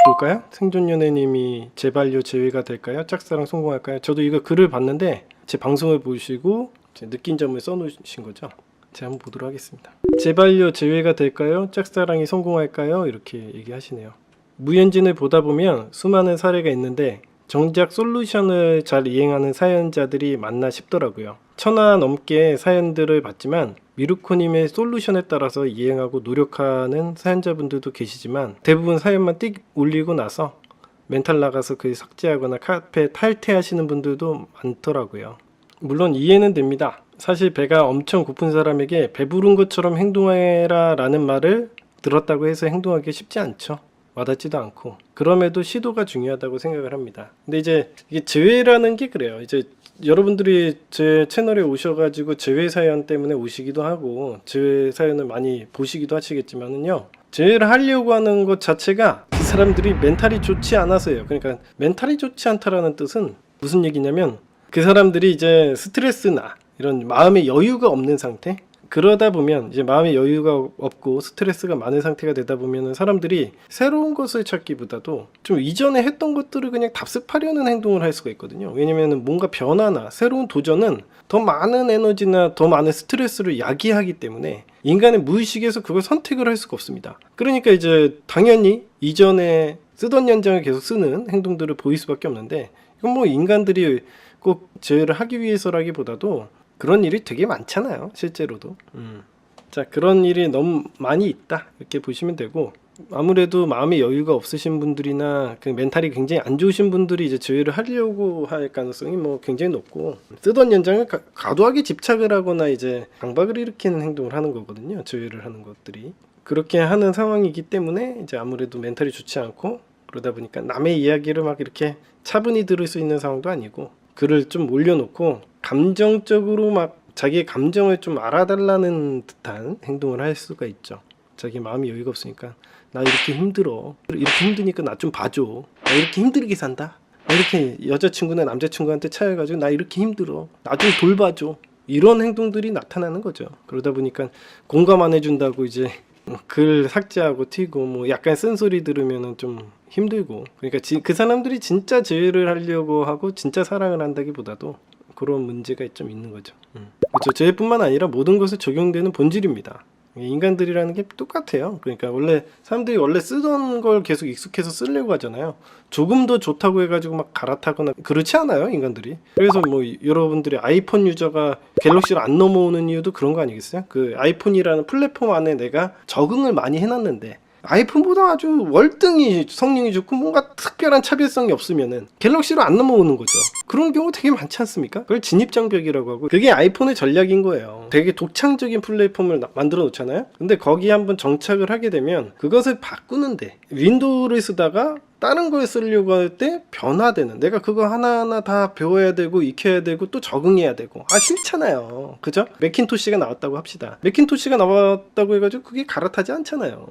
볼까요? 생존 연애님이 재반려 제외가 될까요? 짝사랑 성공할까요? 저도 이거 글을 봤는데 제 방송을 보시고 제 느낀 점을 써놓으신 거죠. 제가 한번 보도록 하겠습니다. 재반려 제외가 될까요? 짝사랑이 성공할까요? 이렇게 얘기하시네요. 무현진을 보다 보면 수많은 사례가 있는데 정작 솔루션을 잘 이행하는 사연자들이 많나 싶더라고요. 1000화 넘게 사연들을 봤지만 미루코님의 솔루션에 따라서 이행하고 노력하는 사연자분들도 계시지만 대부분 사연만 띡 올리고 나서 멘탈 나가서 글 삭제하거나 카페 탈퇴하시는 분들도 많더라고요. 물론 이해는 됩니다. 사실 배가 엄청 고픈 사람에게 배부른 것처럼 행동해라 라는 말을 들었다고 해서 행동하기 쉽지 않죠. 와닿지도 않고. 그럼에도 시도가 중요하다고 생각을 합니다. 근데 이제 이게 재회라는 게 그래요. 이제 여러분들이 제 채널에 오셔가지고 재회 사연 때문에 오시기도 하고 재회 사연을 많이 보시기도 하시겠지만은요, 재회를 하려고 하는 것 자체가 그 사람들이 멘탈이 좋지 않아서예요. 그러니까 멘탈이 좋지 않다라는 뜻은 무슨 얘기냐면 그 사람들이 이제 스트레스나 이런 마음의 여유가 없는 상태, 그러다 보면 이제 마음의 여유가 없고 스트레스가 많은 상태가 되다 보면 사람들이 새로운 것을 찾기보다도 좀 이전에 했던 것들을 그냥 답습하려는 행동을 할 수가 있거든요. 왜냐면 뭔가 변화나 새로운 도전은 더 많은 에너지나 더 많은 스트레스를 야기하기 때문에 인간의 무의식에서 그걸 선택을 할 수가 없습니다. 그러니까 이제 당연히 이전에 쓰던 연장을 계속 쓰는 행동들을 보일 수밖에 없는데, 이건 뭐 인간들이 꼭 제어를 하기 위해서라기보다도 그런 일이 되게 많잖아요, 실제로도. 자, 그런 일이 너무 많이 있다 이렇게 보시면 되고, 아무래도 마음의 여유가 없으신 분들이나 그 멘탈이 굉장히 안 좋으신 분들이 이제 제외를 하려고 할 가능성이 뭐 굉장히 높고, 쓰던 연장을 과도하게 집착을 하거나 이제 강박을 일으키는 행동을 하는 거거든요, 제외를 하는 것들이. 그렇게 하는 상황이기 때문에 이제 아무래도 멘탈이 좋지 않고, 그러다 보니까 남의 이야기를 막 이렇게 차분히 들을 수 있는 상황도 아니고, 글을 좀 올려놓고 감정적으로 막 자기의 감정을 좀 알아달라는 듯한 행동을 할 수가 있죠. 자기 마음이 여유가 없으니까 나 이렇게 힘들어, 이렇게 힘드니까 나 좀 봐줘, 나 이렇게 힘들게 산다, 나 이렇게 여자친구나 남자친구한테 차여가지고 나 이렇게 힘들어, 나 좀 돌봐줘, 이런 행동들이 나타나는 거죠. 그러다 보니까 공감 안 해준다고 이제 글 삭제하고 튀고 뭐 약간 쓴소리 들으면은 좀 힘들고, 그러니까 그 사람들이 진짜 제외를 하려고 하고 진짜 사랑을 한다기보다도 그런 문제가 좀 있는 거죠. 그렇죠. 제외뿐만 아니라 모든 것에 적용되는 본질입니다. 인간들이라는 게 똑같아요. 그러니까 원래 사람들이 원래 쓰던 걸 계속 익숙해서 쓰려고 하잖아요. 조금 더 좋다고 해가지고 막 갈아타거나 그렇지 않아요, 인간들이. 그래서 뭐 여러분들이 아이폰 유저가 갤럭시를 안 넘어오는 이유도 그런 거 아니겠어요? 그 아이폰이라는 플랫폼 안에 내가 적응을 많이 해놨는데 아이폰보다 아주 월등히 성능이 좋고 뭔가 특별한 차별성이 없으면은 갤럭시로 안 넘어오는 거죠. 그런 경우 되게 많지 않습니까? 그걸 진입장벽이라고 하고, 그게 아이폰의 전략인 거예요. 되게 독창적인 플랫폼을 만들어 놓잖아요. 근데 거기에 한번 정착을 하게 되면 그것을 바꾸는데, 윈도우를 쓰다가 다른 걸 쓰려고 할 때 변화되는, 내가 그거 하나하나 다 배워야 되고 익혀야 되고 또 적응해야 되고, 싫잖아요. 그죠? 맥킨토시가 나왔다고 합시다. 맥킨토시가 나왔다고 해가지고 그게 갈아타지 않잖아요.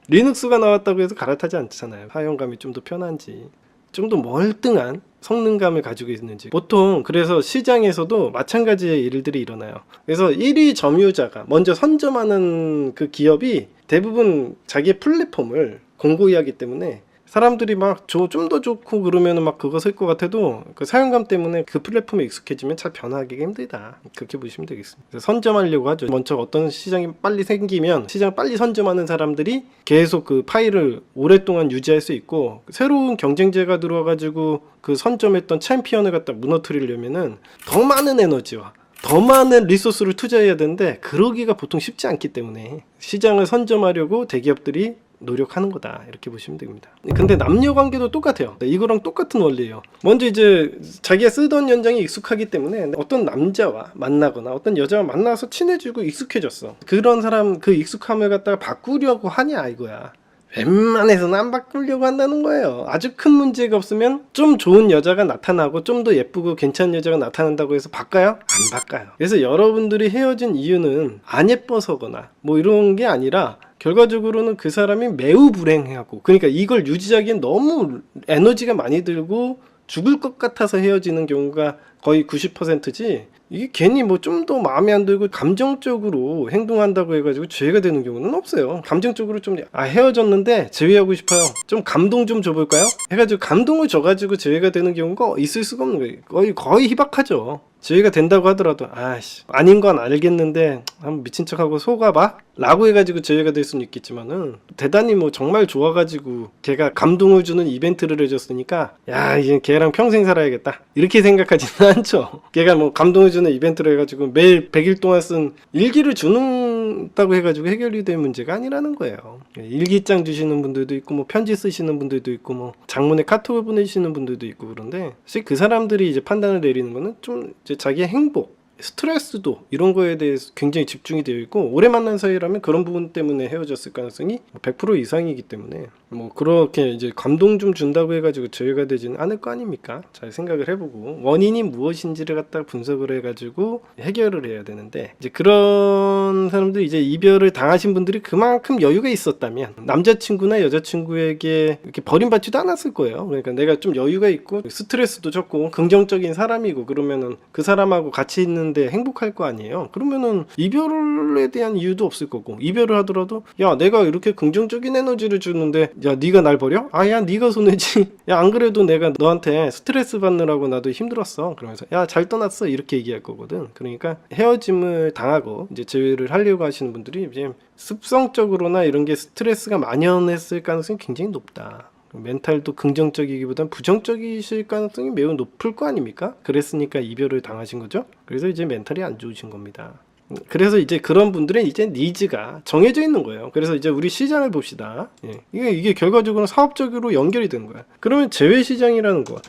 리눅스가 나왔다고 해서 갈아타지 않잖아요. 사용감이 좀 더 편한지, 좀 더 월등한 성능감을 가지고 있는지. 보통 그래서 시장에서도 마찬가지의 일들이 일어나요. 그래서 1위 점유자가 먼저 선점하는 그 기업이 대부분 자기의 플랫폼을 공고히 하기 때문에 사람들이 막 좀 더 좋고 그러면은 막 그거 쓸 것 같아도 그 사용감 때문에 그 플랫폼에 익숙해지면 잘 변화하기가 힘들다, 그렇게 보시면 되겠습니다. 그래서 선점하려고 하죠. 먼저 어떤 시장이 빨리 생기면 시장을 빨리 선점하는 사람들이 계속 그 파일을 오랫동안 유지할 수 있고, 새로운 경쟁자가 들어와가지고 그 선점했던 챔피언을 갖다 무너뜨리려면은 더 많은 에너지와 더 많은 리소스를 투자해야 되는데 그러기가 보통 쉽지 않기 때문에 시장을 선점하려고 대기업들이 노력하는 거다, 이렇게 보시면 됩니다. 근데 남녀 관계도 똑같아요. 이거랑 똑같은 원리예요. 먼저 이제 자기가 쓰던 연장이 익숙하기 때문에 어떤 남자와 만나거나 어떤 여자와 만나서 친해지고 익숙해졌어. 그런 사람 그 익숙함을 갖다가 바꾸려고 하냐 이거야. 웬만해서는 안 바꾸려고 한다는 거예요. 아주 큰 문제가 없으면 좀 좋은 여자가 나타나고 좀 더 예쁘고 괜찮은 여자가 나타난다고 해서 바꿔요? 안 바꿔요. 그래서 여러분들이 헤어진 이유는 안 예뻐서거나 뭐 이런 게 아니라 결과적으로는 그 사람이 매우 불행하고, 그러니까 이걸 유지하기엔 너무 에너지가 많이 들고 죽을 것 같아서 헤어지는 경우가 거의 90%지 이게 괜히 뭐 좀 더 마음에 안 들고 감정적으로 행동한다고 해가지고 죄가 되는 경우는 없어요. 감정적으로 좀 헤어졌는데 제외하고 싶어요. 좀 감동 좀 줘볼까요? 해가지고 감동을 줘가지고 제외가 되는 경우가 있을 수가 없는 거예요. 거의 희박하죠. 제외가 된다고 하더라도 아씨 아닌 건 알겠는데 한번 미친 척하고 속아봐 라고 해가지고 제외가 될 수는 있겠지만은 대단히 뭐 정말 좋아가지고 걔가 감동을 주는 이벤트를 해줬으니까 야 이제 걔랑 평생 살아야겠다 이렇게 생각하지는 않죠. 걔가 뭐 감동을 주는 이벤트를 해가지고 매일 100일 동안 쓴 일기를 주는다고 해가지고 해결이 될 문제가 아니라는 거예요. 일기장 주시는 분들도 있고 뭐 편지 쓰시는 분들도 있고 뭐 장문에 카톡을 보내시는 분들도 있고 그런데 사실 그 사람들이 이제 판단을 내리는 거는 좀 이제 자기의 행복 스트레스도 이런 거에 대해서 굉장히 집중이 되어 있고 오래 만난 사이라면 그런 부분 때문에 헤어졌을 가능성이 100% 이상이기 때문에 뭐 그렇게 이제 감동 좀 준다고 해가지고 제외가 되지는 않을 거 아닙니까? 잘 생각을 해보고 원인이 무엇인지를 갖다 분석을 해가지고 해결을 해야 되는데 이제 그런 사람들이 이제 이별을 당하신 분들이 그만큼 여유가 있었다면 남자친구나 여자친구에게 이렇게 버림받지도 않았을 거예요. 그러니까 내가 좀 여유가 있고 스트레스도 적고 긍정적인 사람이고 그러면은 그 사람하고 같이 있는 데 행복할 거 아니에요. 그러면은 이별에 대한 이유도 없을 거고 이별을 하더라도 야 내가 이렇게 긍정적인 에너지를 주는데 야 네가 날 버려? 아야 네가 손해지. 야 안 그래도 내가 너한테 스트레스 받느라고 나도 힘들었어. 그러면서 야 잘 떠났어 이렇게 얘기할 거거든. 그러니까 헤어짐을 당하고 이제 재회를 하려고 하시는 분들이 이제 습성적으로나 이런 게 스트레스가 만연했을 가능성이 굉장히 높다. 멘탈도 긍정적이기보단 부정적이실 가능성이 매우 높을 거 아닙니까? 그랬으니까 이별을 당하신 거죠. 그래서 이제 멘탈이 안 좋으신 겁니다. 그래서 이제 그런 분들은 이제 니즈가 정해져 있는 거예요. 그래서 이제 우리 시장을 봅시다. 이게 결과적으로 사업적으로 연결이 되는 거야. 그러면 재외시장이라는 거,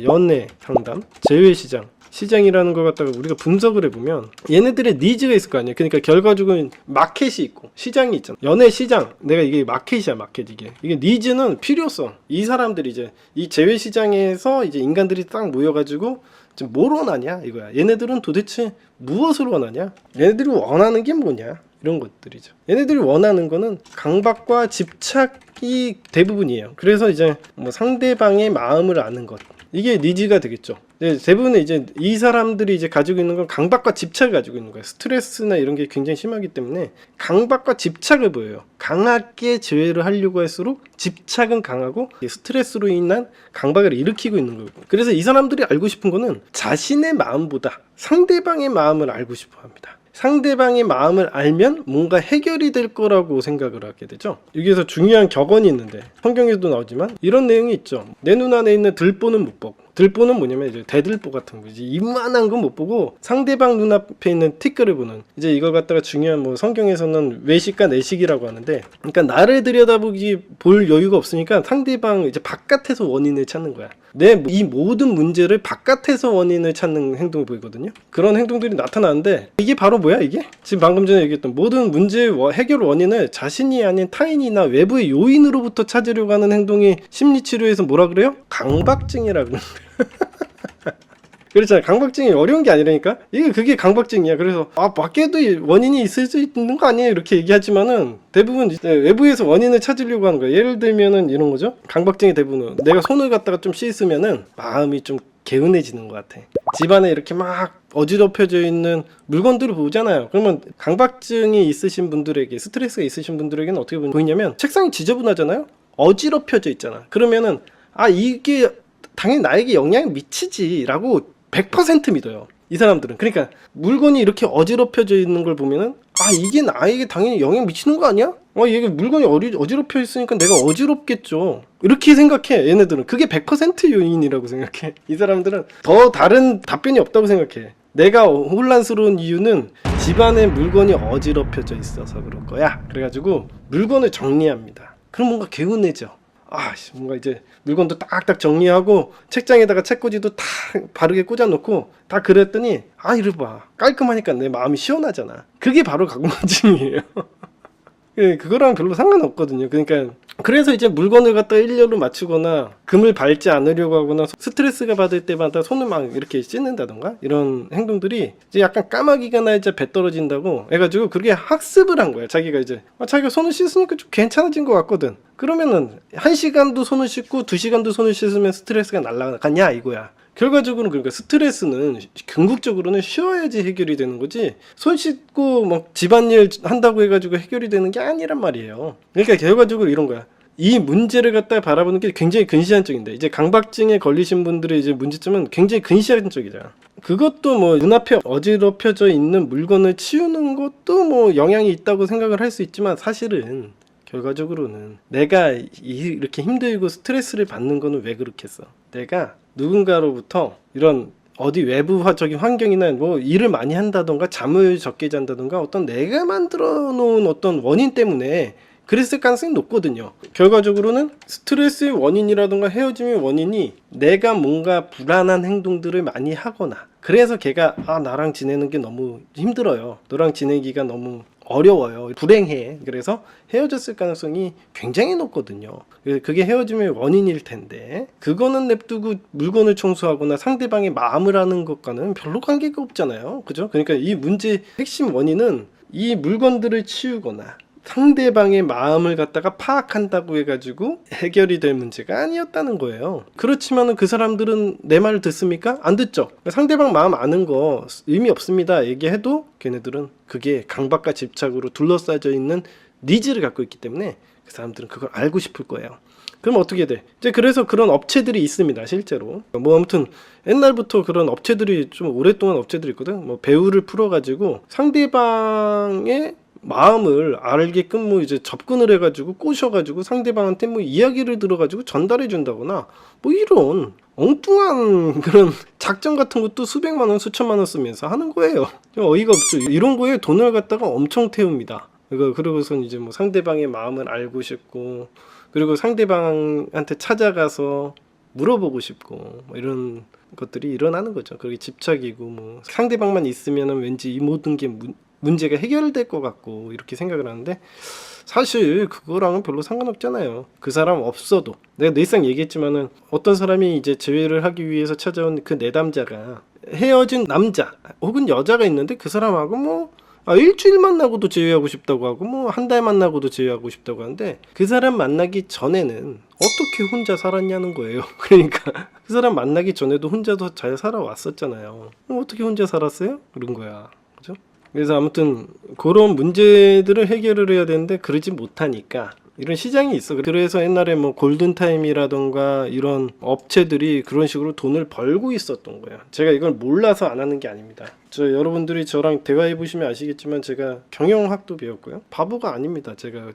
연애 상담, 재외시장 시장이라는 걸 갖다가 우리가 분석을 해보면 얘네들의 니즈가 있을 거 아니에요. 그러니까 결과적으로 마켓이 있고 시장이 있잖아. 연애 시장 내가 이게 마켓이야. 마켓 이게 니즈는 필요성. 이 사람들이 이제 이 재외 시장에서 이제 인간들이 딱 모여가지고 지금 뭘 원하냐 이거야. 얘네들은 도대체 무엇을 원하냐? 얘네들이 원하는 게 뭐냐? 이런 것들이죠. 얘네들이 원하는 거는 강박과 집착이 대부분이에요. 그래서 이제 뭐 상대방의 마음을 아는 것 이게 니즈가 되겠죠. 대부분은 이제 이 사람들이 이제 가지고 있는 건 강박과 집착을 가지고 있는 거예요. 스트레스나 이런 게 굉장히 심하기 때문에 강박과 집착을 보여요. 강하게 제외를 하려고 할수록 집착은 강하고 스트레스로 인한 강박을 일으키고 있는 거고. 그래서 이 사람들이 알고 싶은 거는 자신의 마음보다 상대방의 마음을 알고 싶어 합니다. 상대방의 마음을 알면 뭔가 해결이 될 거라고 생각을 하게 되죠. 여기에서 중요한 격언이 있는데 성경에도 나오지만 이런 내용이 있죠. 내 눈 안에 있는 들보는 못 보고 들보는 뭐냐면 이제 대들보 같은 거지. 이만한 건 못 보고 상대방 눈앞에 있는 티끌을 보는 이제 이걸 갖다가 중요한 뭐 성경에서는 외식과 내식이라고 하는데 그러니까 나를 들여다보기 볼 여유가 없으니까 상대방 이제 바깥에서 원인을 찾는 거야. 내 이 모든 문제를 바깥에서 원인을 찾는 행동을 보이거든요. 그런 행동들이 나타나는데 이게 바로 뭐야 이게? 지금 방금 전에 얘기했던 모든 문제의 해결 원인을 자신이 아닌 타인이나 외부의 요인으로부터 찾으려고 하는 행동이 심리치료에서 뭐라 그래요? 강박증이라고 그렇잖아요. 강박증이 어려운 게 아니라니까. 그게 강박증이야. 그래서 밖에도 원인이 있을 수 있는 거 아니에요 이렇게 얘기하지만은 대부분 이제 외부에서 원인을 찾으려고 하는 거예요. 예를 들면은 이런 거죠. 강박증의 대부분은 내가 손을 갖다가 좀 씻으면은 마음이 좀 개운해지는 것 같아. 집안에 이렇게 막 어지럽혀져 있는 물건들을 보잖아요. 그러면 강박증이 있으신 분들에게 스트레스가 있으신 분들에게는 어떻게 보이냐면 책상이 지저분하잖아요. 어지럽혀져 있잖아. 그러면은 이게 당연히 나에게 영향을 미치지 라고 100% 믿어요 이 사람들은. 그러니까 물건이 이렇게 어지럽혀져 있는 걸 보면은 이게 나에게 당연히 영향 미치는 거 아니야? 이게 물건이 어지럽혀 있으니까 내가 어지럽겠죠 이렇게 생각해. 얘네들은 그게 100% 요인이라고 생각해. 이 사람들은 더 다른 답변이 없다고 생각해. 내가 혼란스러운 이유는 집안에 물건이 어지럽혀져 있어서 그럴 거야. 그래가지고 물건을 정리합니다. 그럼 뭔가 개운해져. 뭔가 이제 물건도 딱딱 정리하고 책장에다가 책꽂이도 다 바르게 꽂아놓고 다 그랬더니 이리 봐 깔끔하니까 내 마음이 시원하잖아. 그게 바로 강박증이에요. 그거랑 별로 상관없거든요. 그러니까 그래서 이제 물건을 갖다 일렬로 맞추거나 금을 밟지 않으려고 하거나 스트레스가 받을 때마다 손을 막 이렇게 씻는다던가 이런 행동들이 이제 약간 까마귀가 나야 배 떨어진다고 해가지고 그렇게 학습을 한 거야. 자기가 이제 자기가 손을 씻으니까 좀 괜찮아진 것 같거든. 그러면은 1시간도 손을 씻고 2시간도 손을 씻으면 스트레스가 날아가냐 이거야. 결과적으로는 그러니까 스트레스는 궁극적으로는 쉬어야지 해결이 되는 거지 손 씻고 막 집안일 한다고 해가지고 해결이 되는 게 아니란 말이에요. 그러니까 결과적으로 이런 거야. 이 문제를 갖다 바라보는 게 굉장히 근시안적인데 이제 강박증에 걸리신 분들의 이제 문제점은 굉장히 근시안적이잖아. 그것도 뭐 눈앞에 어지럽혀져 있는 물건을 치우는 것도 뭐 영향이 있다고 생각을 할 수 있지만 사실은 결과적으로는 내가 이렇게 힘들고 스트레스를 받는 거는 왜 그렇겠어? 내가 누군가로부터 이런 어디 외부적인 환경이나 뭐 일을 많이 한다던가 잠을 적게 잔다던가 어떤 내가 만들어 놓은 어떤 원인 때문에 그랬을 가능성이 높거든요. 결과적으로는 스트레스의 원인이라던가 헤어짐의 원인이 내가 뭔가 불안한 행동들을 많이 하거나 그래서 걔가 나랑 지내는 게 너무 힘들어요. 너랑 지내기가 너무 어려워요. 불행해. 그래서 헤어졌을 가능성이 굉장히 높거든요. 그게 헤어짐의 원인일 텐데 그거는 냅두고 물건을 청소하거나 상대방의 마음을 하는 것과는 별로 관계가 없잖아요. 그죠? 그러니까 이 문제의 핵심 원인은 이 물건들을 치우거나 상대방의 마음을 갖다가 파악한다고 해가지고 해결이 될 문제가 아니었다는 거예요. 그렇지만은 그 사람들은 내 말을 듣습니까? 안 듣죠. 상대방 마음 아는 거 의미 없습니다 얘기해도 걔네들은 그게 강박과 집착으로 둘러싸여 있는 니즈를 갖고 있기 때문에 그 사람들은 그걸 알고 싶을 거예요. 그럼 어떻게 돼? 이제 그래서 그런 업체들이 있습니다 실제로. 뭐 아무튼 옛날부터 그런 업체들이 좀 오랫동안 업체들이 있거든. 뭐 배우를 풀어가지고 상대방의 마음을 알게끔 뭐 이제 접근을 해가지고 꼬셔가지고 상대방한테 뭐 이야기를 들어가지고 전달해 준다거나 뭐 이런 엉뚱한 그런 작전 같은 것도 수백만 원 수천만 원 쓰면서 하는 거예요. 어이가 없죠. 이런 거에 돈을 갖다가 엄청 태웁니다. 그러고선 이제 뭐 상대방의 마음을 알고 싶고 그리고 상대방한테 찾아가서 물어보고 싶고 뭐 이런 것들이 일어나는 거죠. 그게 집착이고 뭐 상대방만 있으면은 왠지 이 모든 게 문제가 해결될 것 같고 이렇게 생각을 하는데 사실 그거랑은 별로 상관없잖아요. 그 사람 없어도 내가 늘상 얘기했지만은 어떤 사람이 이제 재회를 하기 위해서 찾아온 그 내담자가 헤어진 남자 혹은 여자가 있는데 그 사람하고 뭐 일주일 만나고도 재회하고 싶다고 하고 뭐 한 달 만나고도 재회하고 싶다고 하는데 그 사람 만나기 전에는 어떻게 혼자 살았냐는 거예요. 그러니까 그 사람 만나기 전에도 혼자도 잘 살아왔었잖아요. 어떻게 혼자 살았어요? 그런 거야. 그죠? 그래서 아무튼 그런 문제들을 해결을 해야 되는데 그러지 못하니까 이런 시장이 있어. 그래서 옛날에 뭐 골든타임이라던가 이런 업체들이 그런 식으로 돈을 벌고 있었던 거예요. 제가 이걸 몰라서 안 하는 게 아닙니다. 여러분들이 저랑 대화해 보시면 아시겠지만 제가 경영학도 배웠고요. 바보가 아닙니다. 제가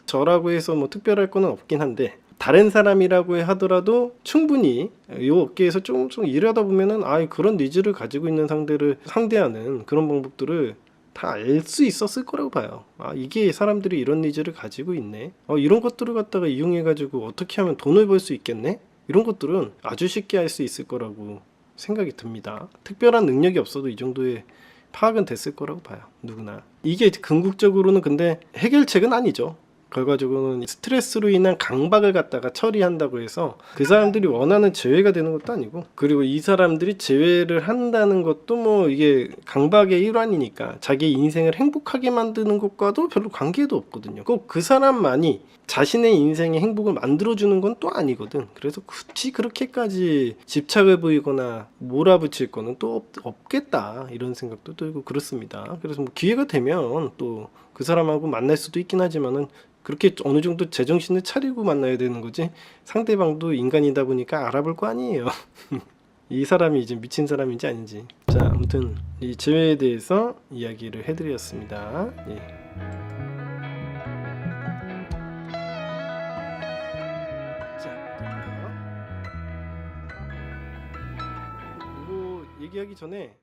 저라고 해서 뭐 특별할 거는 없긴 한데 다른 사람이라고 하더라도 충분히 이 업계에서 좀 일하다 보면은 그런 니즈를 가지고 있는 상대를 상대하는 그런 방법들을 다 알 수 있었을 거라고 봐요. 이게 사람들이 이런 니즈를 가지고 있네. 이런 것들을 갖다가 이용해 가지고 어떻게 하면 돈을 벌 수 있겠네. 이런 것들은 아주 쉽게 할 수 있을 거라고 생각이 듭니다. 특별한 능력이 없어도 이 정도의 파악은 됐을 거라고 봐요. 누구나. 이게 궁극적으로는 근데 해결책은 아니죠. 결과적으로는 스트레스로 인한 강박을 갖다가 처리한다고 해서 그 사람들이 원하는 재회가 되는 것도 아니고 그리고 이 사람들이 재회를 한다는 것도 뭐 이게 강박의 일환이니까 자기 인생을 행복하게 만드는 것과도 별로 관계도 없거든요. 꼭 그 사람만이 자신의 인생의 행복을 만들어주는 건 또 아니거든. 그래서 굳이 그렇게까지 집착을 보이거나 몰아붙일 거는 또 없겠다 이런 생각도 들고 그렇습니다. 그래서 뭐 기회가 되면 또 그 사람하고 만날 수도 있긴 하지만은 그렇게 어느 정도 제정신을 차리고 만나야 되는 거지 상대방도 인간이다 보니까 알아볼 거 아니에요. 이 사람이 이제 미친 사람인지 아닌지. 자, 아무튼 이 재회에 대해서 이야기를 해드렸습니다. 예. 자, 이거 얘기하기 전에